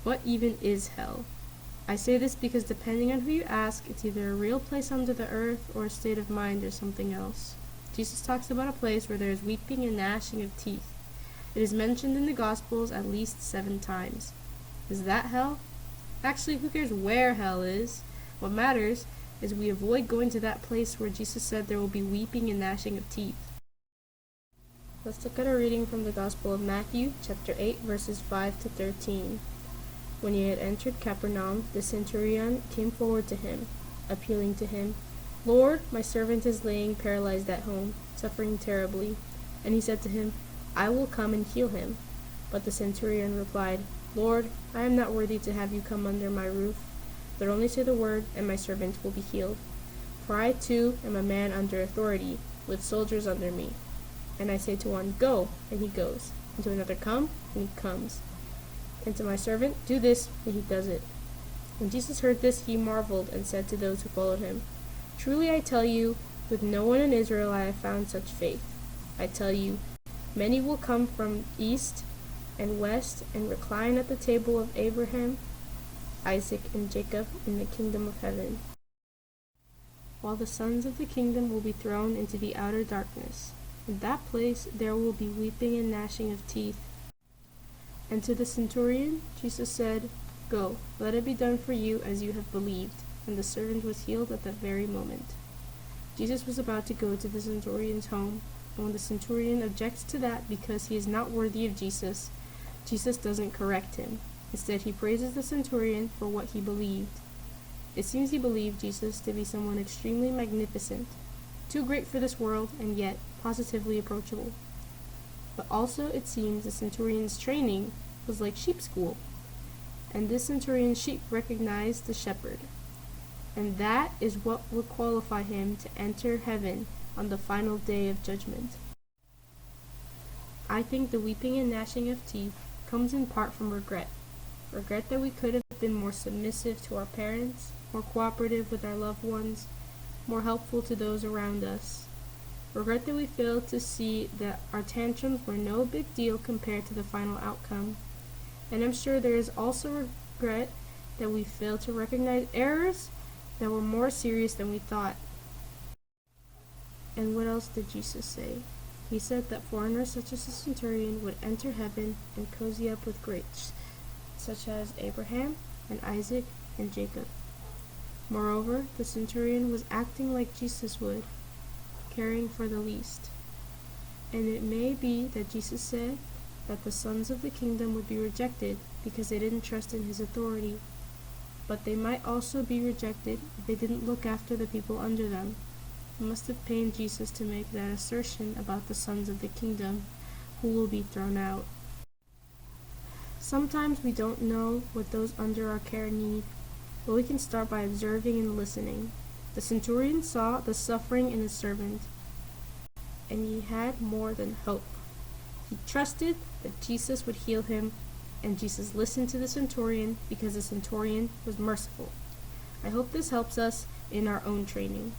What even is hell? I say this because depending on who you ask, it's either a real place under the earth or a state of mind or something else. Jesus talks about a place where there is weeping and gnashing of teeth. It is mentioned in the Gospels at least 7 times. Is that hell? Actually, who cares where hell is? What matters is we avoid going to that place where Jesus said there will be weeping and gnashing of teeth. Let's look at a reading from the Gospel of Matthew, chapter 8, verses 5 to 13. When he had entered Capernaum, the centurion came forward to him, appealing to him, "Lord, my servant is lying paralyzed at home, suffering terribly." And he said to him, "I will come and heal him." But the centurion replied, "Lord, I am not worthy to have you come under my roof, but only say the word, and my servant will be healed. For I too am a man under authority, with soldiers under me. And I say to one, 'Go,' and he goes, and to another, 'Come,' and he comes. And to my servant, 'Do this,' and he does it." When Jesus heard this, he marveled and said to those who followed him, "Truly I tell you, with no one in Israel I have found such faith. I tell you, many will come from east and west and recline at the table of Abraham, Isaac, and Jacob in the kingdom of heaven, while the sons of the kingdom will be thrown into the outer darkness. In that place there will be weeping and gnashing of teeth." And to the centurion, Jesus said, "Go, let it be done for you as you have believed." And the servant was healed at that very moment. Jesus was about to go to the centurion's home, and when the centurion objects to that because he is not worthy of Jesus, Jesus doesn't correct him. Instead, he praises the centurion for what he believed. It seems he believed Jesus to be someone extremely magnificent, too great for this world, and yet positively approachable. But also it seems the centurion's training was like sheep school, and this centurion's sheep recognized the shepherd. And that is what will qualify him to enter heaven on the final day of judgment. I think the weeping and gnashing of teeth comes in part from regret. Regret that we could have been more submissive to our parents, more cooperative with our loved ones, more helpful to those around us. Regret that we failed to see that our tantrums were no big deal compared to the final outcome. And I'm sure there is also regret that we failed to recognize errors that were more serious than we thought. And what else did Jesus say? He said that foreigners such as the centurion would enter heaven and cozy up with greats, such as Abraham and Isaac and Jacob. Moreover, the centurion was acting like Jesus would, caring for the least. And it may be that Jesus said that the sons of the kingdom would be rejected because they didn't trust in his authority, but they might also be rejected if they didn't look after the people under them. It must have pained Jesus to make that assertion about the sons of the kingdom who will be thrown out. Sometimes we don't know what those under our care need, but we can start by observing and listening. The centurion saw the suffering in his servant, and he had more than hope. He trusted that Jesus would heal him, and Jesus listened to the centurion because the centurion was merciful. I hope this helps us in our own training.